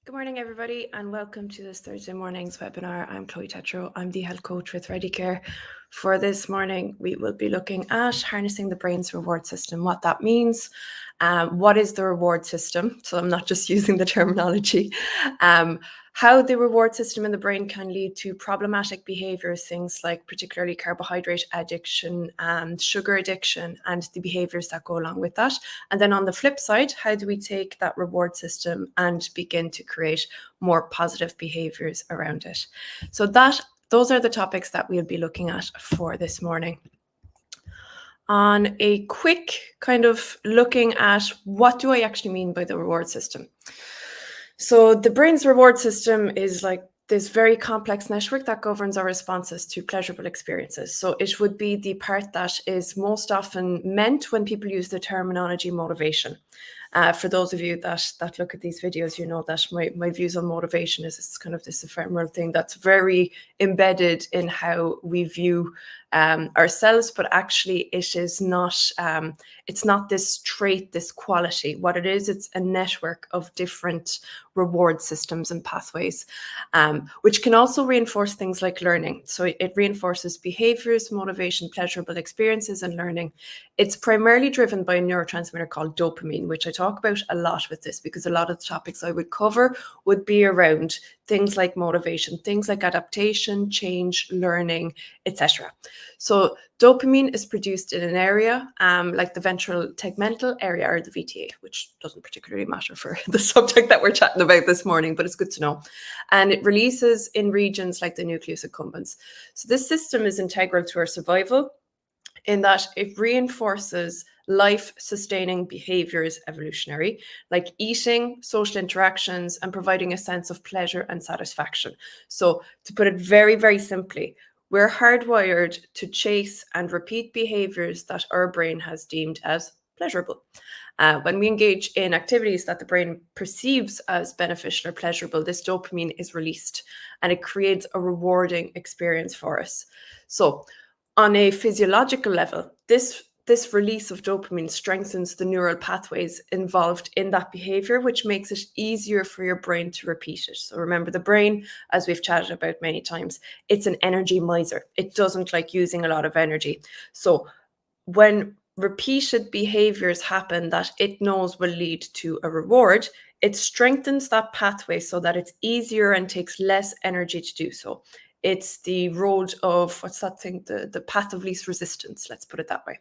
Good morning, everybody, and welcome to this Thursday morning's webinar. I'm Chloe Tetro. I'm the health coach with ReadyCare. For this morning, we will be looking at harnessing the brain's reward system, what that means, what is the reward system, so I'm not just using the terminology, how the reward system in the brain can lead to problematic behaviors, things like particularly carbohydrate addiction and sugar addiction and the behaviors that go along with that. And then on the flip side, how do we take that reward system and begin to create more positive behaviors around it? So those are the topics that we'll be looking at for this morning. On a quick kind of looking at what do I actually mean by the reward system? So the brain's reward system is like this very complex network that governs our responses to pleasurable experiences. So it would be the part that is most often meant when people use the terminology motivation. For those of you that look at these videos, you know that my views on motivation is it's kind of this ephemeral thing that's very embedded in how we view ourselves, but actually it is not, it's not this trait, this quality. What it is, it's a network of different reward systems and pathways, which can also reinforce things like learning. So it reinforces behaviors, motivation, pleasurable experiences, and learning. It's primarily driven by a neurotransmitter called dopamine, which I talk about a lot with this because a lot of the topics I would cover would be around things like motivation, things like adaptation, change, learning, etc. So dopamine is produced in an area like the ventral tegmental area, or the VTA, which doesn't particularly matter for the subject that we're chatting about this morning, but it's good to know. And it releases in regions like the nucleus accumbens. So this system is integral to our survival in that it reinforces life-sustaining behaviors evolutionary, like eating, social interactions, and providing a sense of pleasure and satisfaction. So to put it very, very simply, we're hardwired to chase and repeat behaviors that our brain has deemed as pleasurable. When we engage in activities that the brain perceives as beneficial or pleasurable, this dopamine is released and it creates a rewarding experience for us. So on a physiological level, this release of dopamine strengthens the neural pathways involved in that behavior, which makes it easier for your brain to repeat it. So remember, the brain, as we've chatted about many times, it's an energy miser. It doesn't like using a lot of energy. So when repeated behaviors happen that it knows will lead to a reward, it strengthens that pathway so that it's easier and takes less energy to do so. It's the road of, what's that thing? The path of least resistance, let's put it that way.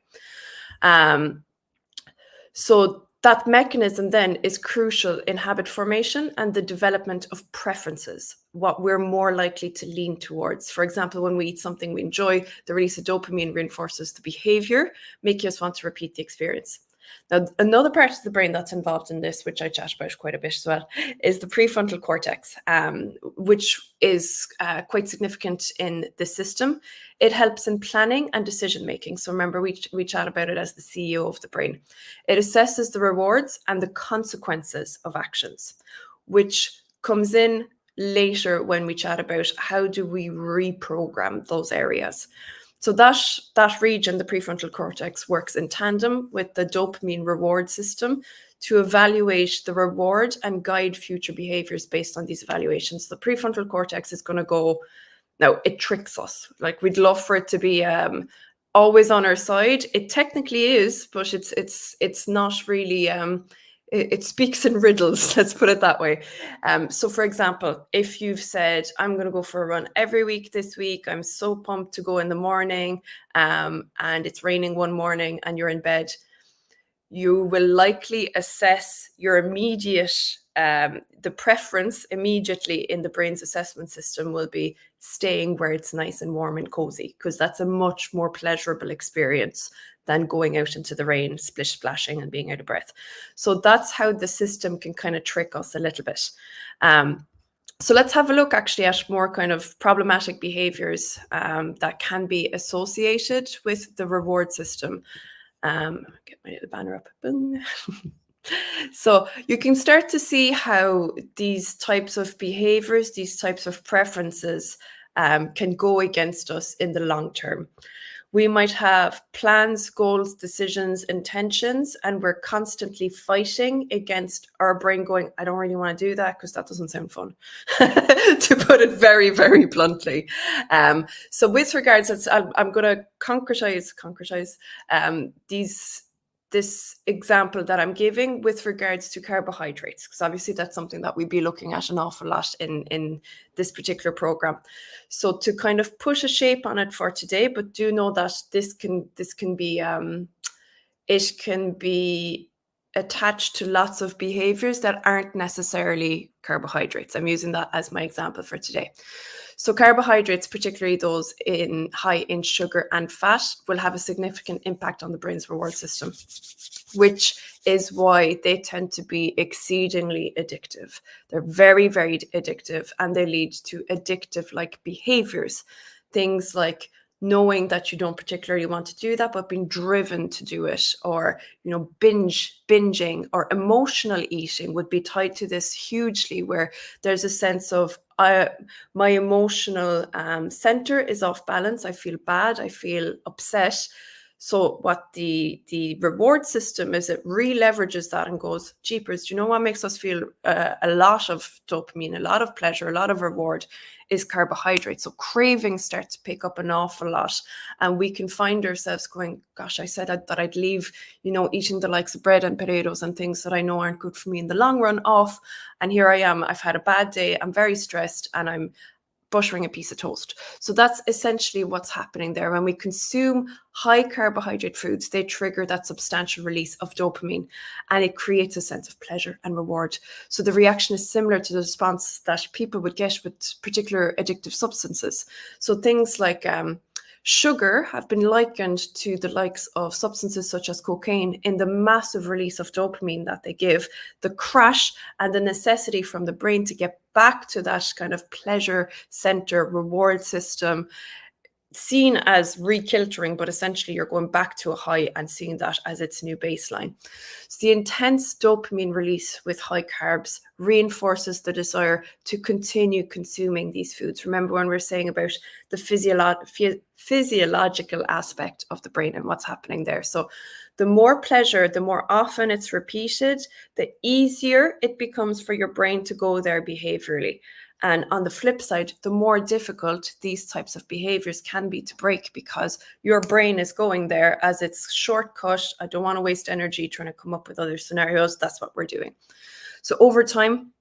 So that mechanism then is crucial in habit formation and the development of preferences, what we're more likely to lean towards. For example, when we eat something we enjoy, the release of dopamine reinforces the behavior, making us want to repeat the experience. Now, another part of the brain that's involved in this, which I chat about quite a bit as well, is the prefrontal cortex, which is quite significant in the system. It helps in planning and decision making. So remember, we chat about it as the CEO of the brain. It assesses the rewards and the consequences of actions, which comes in later when we chat about how do we reprogram those areas. So that region, the prefrontal cortex, works in tandem with the dopamine reward system to evaluate the reward and guide future behaviors based on these evaluations. The prefrontal cortex is going to go, now it tricks us. Like we'd love for it to be always on our side. It technically is, but it's not really. It speaks in riddles, let's put it that way. So for example, if you've said, I'm going to go for a run every week this week, I'm so pumped to go in the morning, and it's raining one morning and you're in bed, you will likely assess your immediate, the preference immediately in the brain's assessment system will be staying where it's nice and warm and cozy, because that's a much more pleasurable experience than going out into the rain, splish splashing and being out of breath. So that's how the system can kind of trick us a little bit. So let's have a look actually at more kind of problematic behaviors that can be associated with the reward system. Get my little banner up. Boom. So you can start to see how these types of behaviors, these types of preferences can go against us in the long term. We might have plans, goals, decisions, intentions, and we're constantly fighting against our brain going, I don't really want to do that because that doesn't sound fun, to put it very, very bluntly. So with regards, I'm going to concretize this example that I'm giving with regards to carbohydrates, because obviously that's something that we'd be looking at an awful lot in this particular program. So to kind of put a shape on it for today, but do know that this can be it can be attached to lots of behaviors that aren't necessarily carbohydrates. I'm using that as my example for today. So carbohydrates, particularly those high in sugar and fat, will have a significant impact on the brain's reward system, which is why they tend to be exceedingly addictive. They're very, very addictive, and they lead to addictive-like behaviors. Things like knowing that you don't particularly want to do that, but being driven to do it, or binging or emotional eating would be tied to this hugely, where there's a sense of my emotional center is off balance. I feel bad. I feel upset. So what the reward system is, it re-leverages that and goes, jeepers, do you know what makes us feel a lot of dopamine, a lot of pleasure, a lot of reward is carbohydrates. So cravings start to pick up an awful lot, and we can find ourselves going, gosh, I said that I'd leave, eating the likes of bread and potatoes and things that I know aren't good for me in the long run off. And here I am, I've had a bad day, I'm very stressed, and I'm buttering a piece of toast. So that's essentially what's happening there. When we consume high carbohydrate foods, they trigger that substantial release of dopamine, and it creates a sense of pleasure and reward. So the reaction is similar to the response that people would get with particular addictive substances. So things like sugar have been likened to the likes of substances such as cocaine in the massive release of dopamine that they give, the crash and the necessity from the brain to get back to that kind of pleasure center reward system, seen as rekiltering, but essentially you're going back to a high and seeing that as its new baseline. So the intense dopamine release with high carbs reinforces the desire to continue consuming these foods. Remember when we were saying about the physiological aspect of the brain and what's happening there. So the more pleasure, the more often it's repeated, the easier it becomes for your brain to go there behaviorally. And on the flip side, the more difficult these types of behaviors can be to break, because your brain is going there as its shortcut. I don't want to waste energy trying to come up with other scenarios. That's what we're doing. So over time,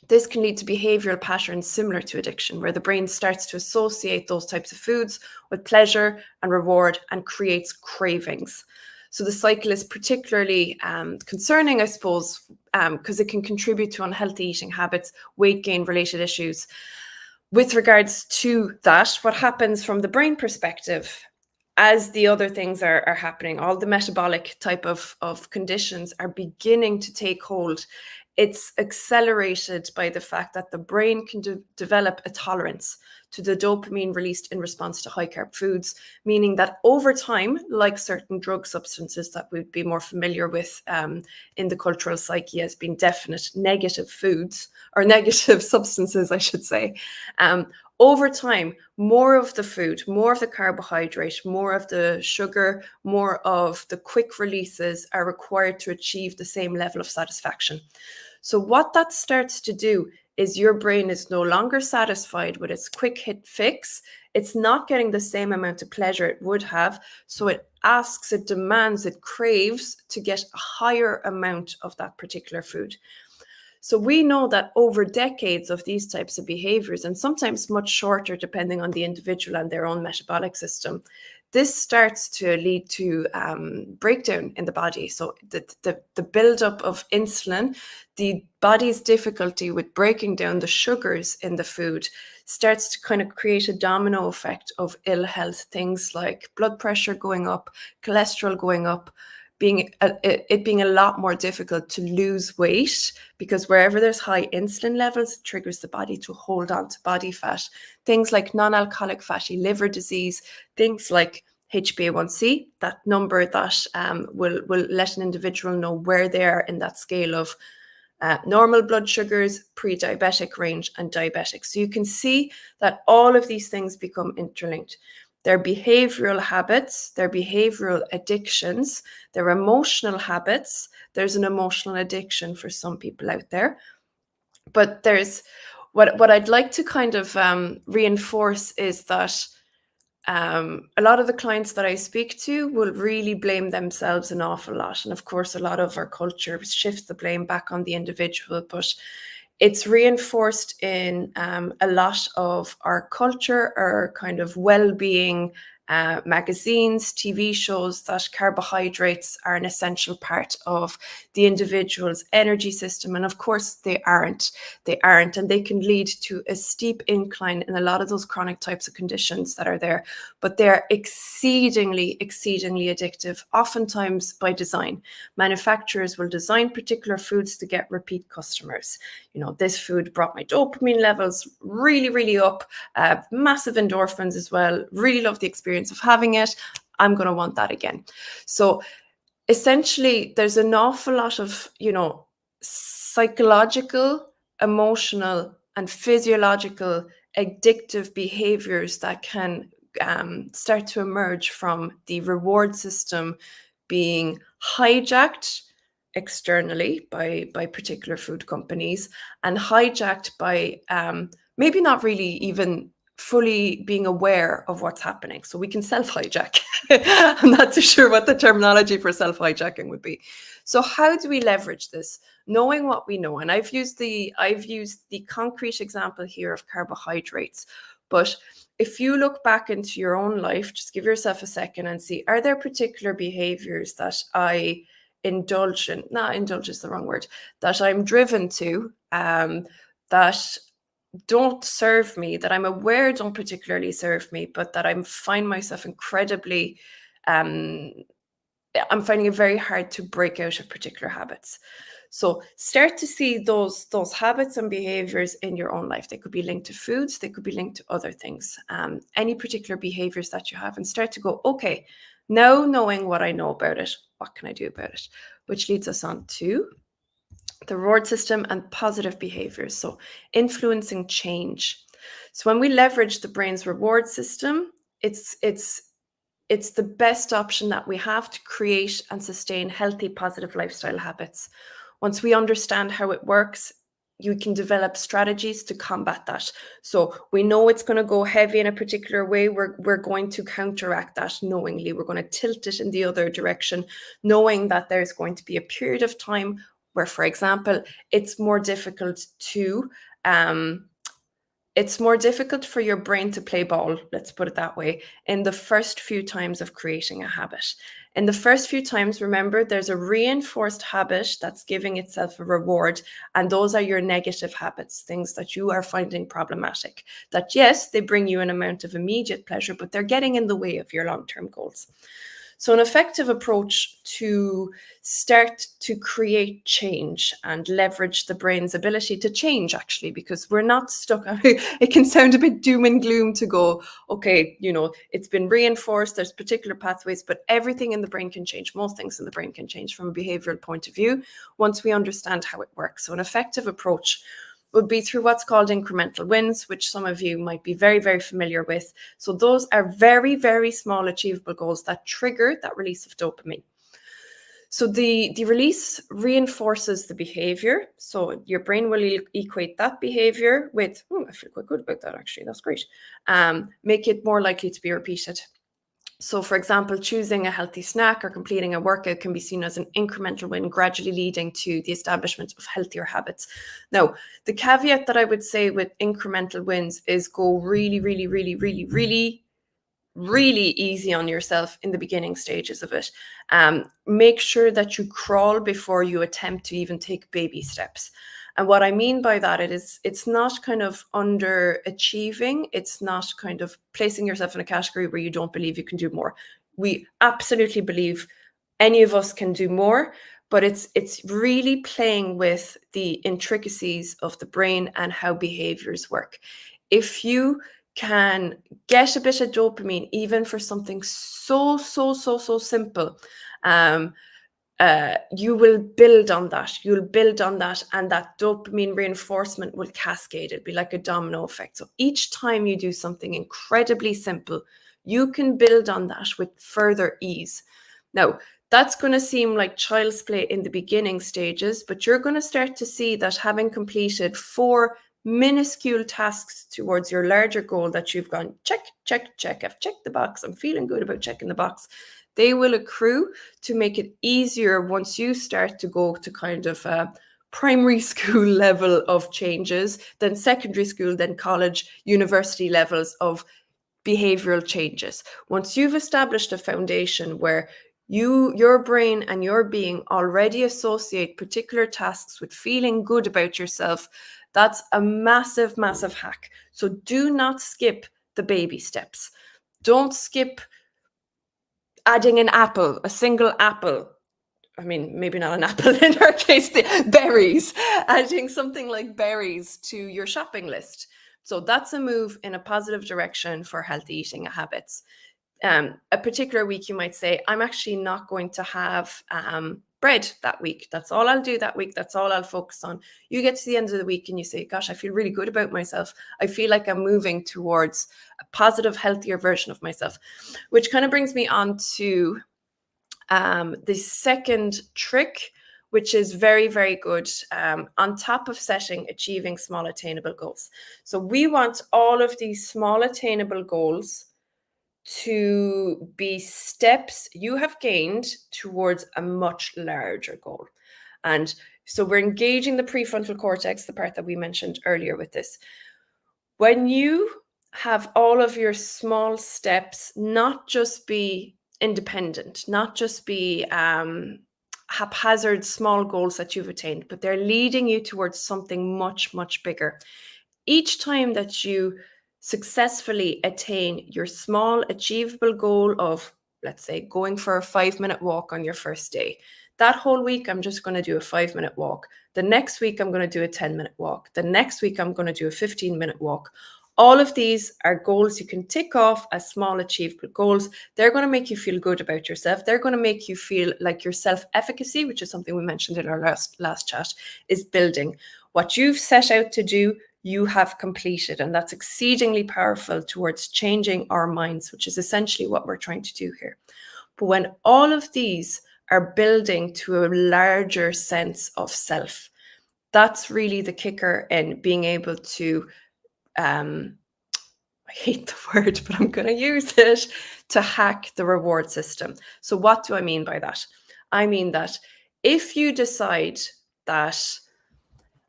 this can lead to behavioral patterns similar to addiction, where the brain starts to associate those types of foods with pleasure and reward and creates cravings. So the cycle is particularly concerning, I suppose, because it can contribute to unhealthy eating habits, weight gain related issues. With regards to that, what happens from the brain perspective, as the other things are happening, all the metabolic type of conditions are beginning to take hold, it's accelerated by the fact that the brain can develop a tolerance to the dopamine released in response to high carb foods, meaning that over time, like certain drug substances that we'd be more familiar with in the cultural psyche as being definite negative foods, or negative substances, I should say, over time, more of the food, more of the carbohydrate, more of the sugar, more of the quick releases are required to achieve the same level of satisfaction. So what that starts to do is your brain is no longer satisfied with its quick hit fix. It's not getting the same amount of pleasure it would have. So it asks, it demands, it craves to get a higher amount of that particular food. So we know that over decades of these types of behaviors, and sometimes much shorter depending on the individual and their own metabolic system, this starts to lead to breakdown in the body. So the buildup of insulin, the body's difficulty with breaking down the sugars in the food, starts to kind of create a domino effect of ill health, things like blood pressure going up, cholesterol going up, it being a lot more difficult to lose weight, because wherever there's high insulin levels, it triggers the body to hold on to body fat. Things like non-alcoholic fatty liver disease, things like HbA1c, that number that will let an individual know where they are in that scale of normal blood sugars, pre-diabetic range, and diabetic. So you can see that all of these things become interlinked. their behavioral habits, their behavioral addictions, their emotional habits. There's an emotional addiction for some people out there. But there's what I'd like to kind of reinforce is that a lot of the clients that I speak to will really blame themselves an awful lot. And of course, a lot of our culture shifts the blame back on the individual, but it's reinforced in a lot of our culture, our kind of well-being magazines, TV shows, that carbohydrates are an essential part of the individual's energy system. And of course, they aren't. They aren't. And they can lead to a steep incline in a lot of those chronic types of conditions that are there. But they're exceedingly, exceedingly addictive, oftentimes by design. Manufacturers will design particular foods to get repeat customers. You know, this food brought my dopamine levels really, really up, massive endorphins as well. Really love the experience of having it. I'm going to want that again. So essentially, there's an awful lot of, you know, psychological, emotional, and physiological addictive behaviors that can start to emerge from the reward system being hijacked externally by particular food companies and hijacked by maybe not really even fully being aware of what's happening. So we can self-hijack. I'm not too sure what the terminology for self-hijacking would be. So how do we leverage this? Knowing what we know. And I've used the concrete example here of carbohydrates. But if you look back into your own life, just give yourself a second and see, are there particular behaviors that I indulge in? Not indulge is the wrong word, that I'm driven to, that don't serve me, that I'm aware don't particularly serve me, but that I find myself incredibly, I'm finding it very hard to break out of particular habits. So start to see those habits and behaviors in your own life. They could be linked to foods, they could be linked to other things, any particular behaviors that you have, and start to go, okay, now knowing what I know about it, what can I do about it? Which leads us on to the reward system and positive behaviors. So influencing change. So when we leverage the brain's reward system, it's the best option that we have to create and sustain healthy, positive lifestyle habits. Once we understand how it works, you can develop strategies to combat that. So we know it's going to go heavy in a particular way. We're going to counteract that knowingly. We're going to tilt it in the other direction, knowing that there's going to be a period of time where, for example, it's more difficult for your brain to play ball, let's put it that way, in the first few times of creating a habit. In the first few times, remember, there's a reinforced habit that's giving itself a reward, and those are your negative habits, things that you are finding problematic, that yes, they bring you an amount of immediate pleasure, but they're getting in the way of your long-term goals. So an effective approach to start to create change and leverage the brain's ability to change, actually, because we're not stuck. It can sound a bit doom and gloom to go, okay, you know, it's been reinforced, there's particular pathways, but everything in the brain can change. Most things in the brain can change from a behavioral point of view once we understand how it works. So an effective approach would be through what's called incremental wins, which some of you might be very, very familiar with. So those are very, very small achievable goals that trigger that release of dopamine. So the release reinforces the behavior. So your brain will equate that behavior with, I feel quite good about that, actually. That's great. Make it more likely to be repeated. So, for example, choosing a healthy snack or completing a workout can be seen as an incremental win, gradually leading to the establishment of healthier habits. Now, the caveat that I would say with incremental wins is go really, really, really, really, really, really easy on yourself in the beginning stages of it. Make sure that you crawl before you attempt to even take baby steps. And what I mean by that, it's not kind of underachieving. It's not kind of placing yourself in a category where you don't believe you can do more. We absolutely believe any of us can do more, but it's really playing with the intricacies of the brain and how behaviors work. If you can get a bit of dopamine, even for something so simple, you will build on that. You'll build on that, and that dopamine reinforcement will cascade. It'll be like a domino effect. So each time you do something incredibly simple, you can build on that with further ease. Now, that's going to seem like child's play in the beginning stages, but you're going to start to see that having completed 4 minuscule tasks towards your larger goal that you've gone, check, check, check, I've checked the box, I'm feeling good about checking the box, they will accrue to make it easier once you start to go to kind of primary school level of changes, then secondary school, then college, university levels of behavioral changes. Once you've established a foundation where your brain and your being already associate particular tasks with feeling good about yourself, that's a massive, massive hack. So do not skip the baby steps. Don't skip adding an apple, a single apple. I mean, maybe not an apple in our case, the berries, adding something like berries to your shopping list. So that's a move in a positive direction for healthy eating habits. A particular week, you might say, I'm actually not going to have bread that week. That's all I'll do that week. That's all I'll focus on. You get to the end of the week and you say, gosh, I feel really good about myself. I feel like I'm moving towards a positive, healthier version of myself, which kind of brings me on to the second trick, which is very, very good on top of achieving small attainable goals. So we want all of these small attainable goals to be steps you have gained towards a much larger goal. And so we're engaging the prefrontal cortex, the part that we mentioned earlier with this. When you have all of your small steps not just be independent, not just be haphazard small goals that you've attained, but they're leading you towards something much, much bigger. Each time that you successfully attain your small achievable goal of, let's say, going for a 5-minute walk on your first day, that whole week, I'm just going to do a 5-minute walk. The next week, I'm going to do a 10-minute walk. The next week, I'm going to do a 15-minute walk. All of these are goals you can tick off as small achievable goals. They're going to make you feel good about yourself. They're going to make you feel like your self-efficacy, which is something we mentioned in our last chat, is building. What you've set out to do, you have completed, and that's exceedingly powerful towards changing our minds, which is essentially what we're trying to do here. But when all of these are building to a larger sense of self, that's really the kicker in being able to I hate the word, but I'm going to use it, to hack the reward system. So what do I mean by that? I mean that if you decide that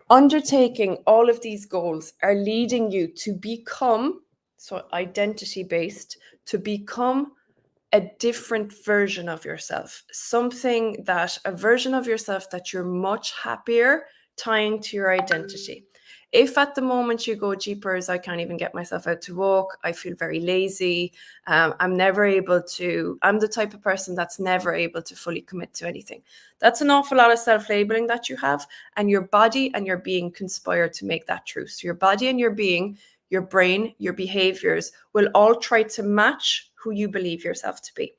undertaking all of these goals are leading you to become, so identity-based, to become a different version of yourself, a version of yourself that you're much happier tying to your identity. If at the moment you go, jeepers, I can't even get myself out to walk, I feel very lazy, I'm the type of person that's never able to fully commit to anything. That's an awful lot of self-labeling that you have, and your body and your being conspire to make that true. So your body and your being, your brain, your behaviors will all try to match who you believe yourself to be.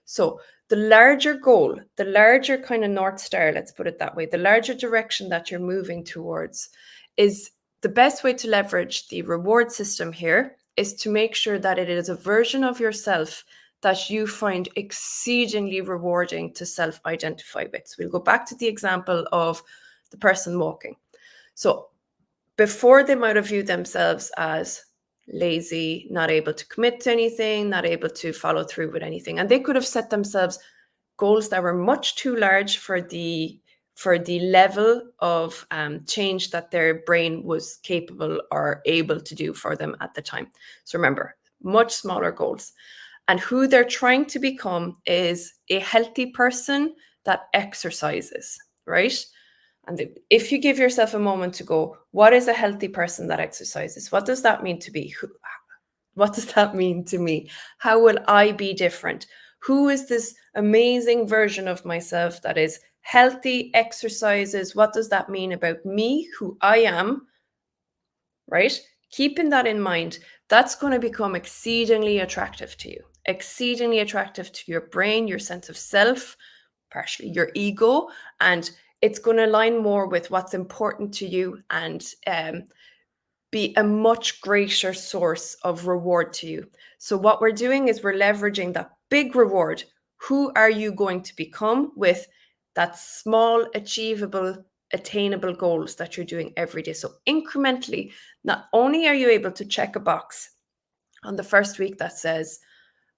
So the larger goal, the larger kind of North Star, let's put it that way, the larger direction that you're moving towards, is the best way to leverage the reward system here is to make sure that it is a version of yourself that you find exceedingly rewarding to self-identify with. So we'll go back to the example of the person walking. So before, they might have viewed themselves as lazy, not able to commit to anything, not able to follow through with anything. And they could have set themselves goals that were much too large for the level of change that their brain was capable or able to do for them at the time. So remember, much smaller goals. And who they're trying to become is a healthy person that exercises, right? And if you give yourself a moment to go, what is a healthy person that exercises? What does that mean to be? What does that mean to me? How will I be different? Who is this amazing version of myself that is healthy, exercises? What does that mean about me, who I am, right? Keeping that in mind, that's going to become exceedingly attractive to you, exceedingly attractive to your brain, your sense of self, partially your ego, and it's going to align more with what's important to you and be a much greater source of reward to you. So what we're doing is we're leveraging that big reward. Who are you going to become with that small, achievable, attainable goals that you're doing every day? So incrementally, not only are you able to check a box on the first week that says,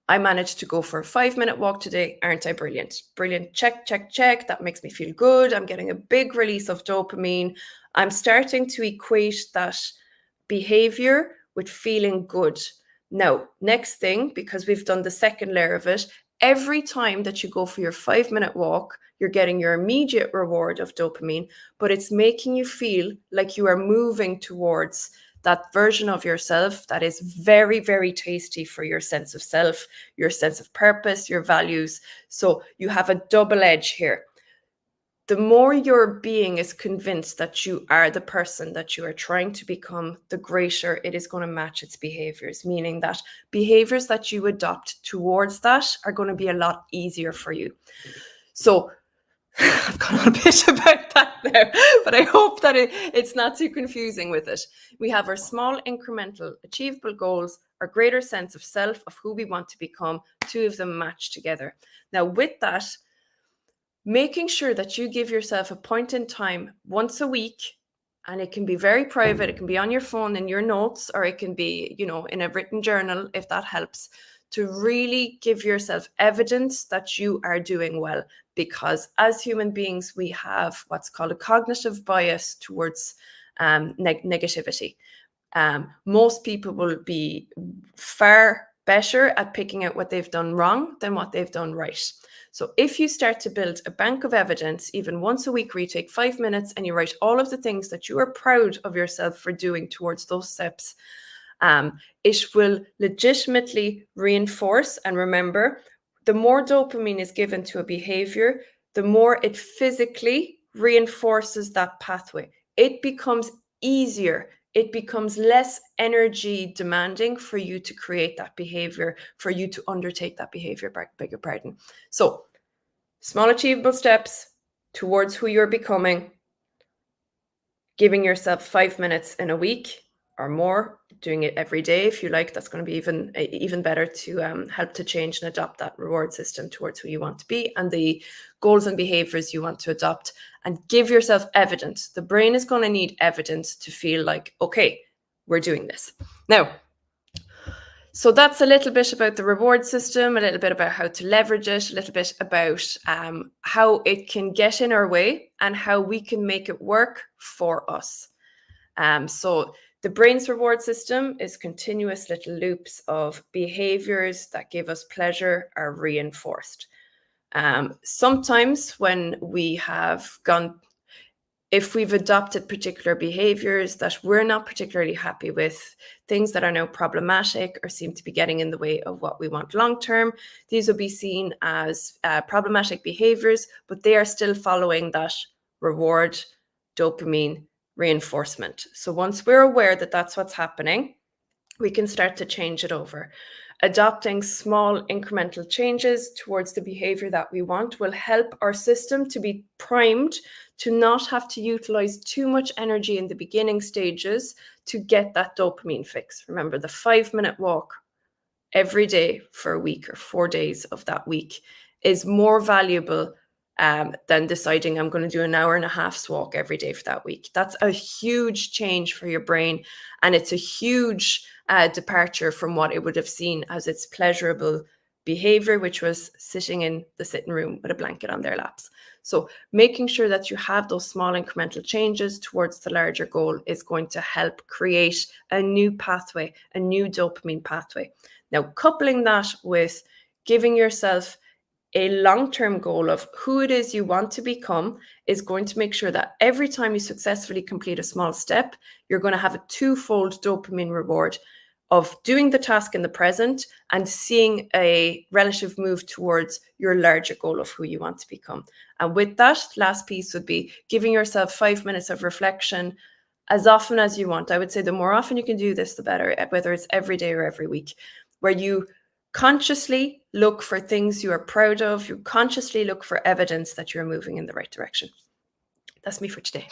I managed to go for a 5-minute walk today. Aren't I brilliant? Brilliant. Check, check, check. That makes me feel good. I'm getting a big release of dopamine. I'm starting to equate that behavior with feeling good. Now, next thing, because we've done the second layer of it, every time that you go for your 5-minute walk, you're getting your immediate reward of dopamine, but it's making you feel like you are moving towards that version of yourself that is very, very tasty for your sense of self, your sense of purpose, your values. So you have a double edge here. The more your being is convinced that you are the person that you are trying to become, the greater it is going to match its behaviors, meaning that behaviors that you adopt towards that are going to be a lot easier for you. So I've gone on a bit about that now, but I hope that it's not too confusing with it. We have our small, incremental, achievable goals, our greater sense of self, of who we want to become. Two of them match together. Now, with that, making sure that you give yourself a point in time once a week, and it can be very private. It can be on your phone in your notes, or it can be, in a written journal, if that helps, to really give yourself evidence that you are doing well. Because as human beings, we have what's called a cognitive bias towards negativity. Most people will be far better at picking out what they've done wrong than what they've done right. So if you start to build a bank of evidence, even once a week, where you take 5 minutes and you write all of the things that you are proud of yourself for doing towards those steps, it will legitimately reinforce. And remember, the more dopamine is given to a behavior, the more it physically reinforces that pathway. It becomes easier. It becomes less energy demanding for you to create that behavior, for you to undertake that behavior, beg your pardon. So, small achievable steps towards who you're becoming, giving yourself 5 minutes in a week or more, doing it every day if you like. That's going to be even better to help to change and adopt that reward system towards who you want to be and the goals and behaviors you want to adopt, and give yourself evidence. The brain is going to need evidence to feel like, okay, we're doing this. Now, so that's a little bit about the reward system, a little bit about how to leverage it, a little bit about how it can get in our way and how we can make it work for us. So the brain's reward system is continuous little loops of behaviors that give us pleasure are reinforced. Sometimes when we have if we've adopted particular behaviors that we're not particularly happy with, things that are now problematic or seem to be getting in the way of what we want long term, these will be seen as problematic behaviors, but they are still following that reward, dopamine reinforcement. So once we're aware that that's what's happening, we can start to change it over. Adopting small incremental changes towards the behavior that we want will help our system to be primed to not have to utilize too much energy in the beginning stages to get that dopamine fix. Remember, the 5-minute walk every day for a week or 4 days of that week is more valuable than deciding I'm going to do an hour and a half's walk every day for that week. That's a huge change for your brain, and it's a huge departure from what it would have seen as its pleasurable behavior, which was sitting in the sitting room with a blanket on their laps. So making sure that you have those small incremental changes towards the larger goal is going to help create a new pathway, a new dopamine pathway. Now, coupling that with giving yourself a long-term goal of who it is you want to become is going to make sure that every time you successfully complete a small step, you're going to have a twofold dopamine reward of doing the task in the present and seeing a relative move towards your larger goal of who you want to become. And with that, last piece would be giving yourself 5 minutes of reflection as often as you want. I would say the more often you can do this, the better, whether it's every day or every week, where you consciously look for things you are proud of. You consciously look for evidence that you're moving in the right direction. That's me for today.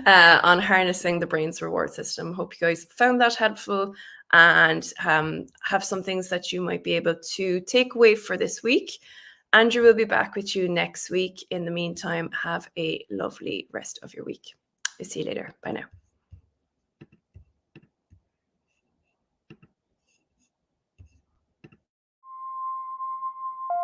on harnessing the brain's reward system. Hope you guys found that helpful and have some things that you might be able to take away for this week. Andrew will be back with you next week. In the meantime, have a lovely rest of your week. See you later. Bye now.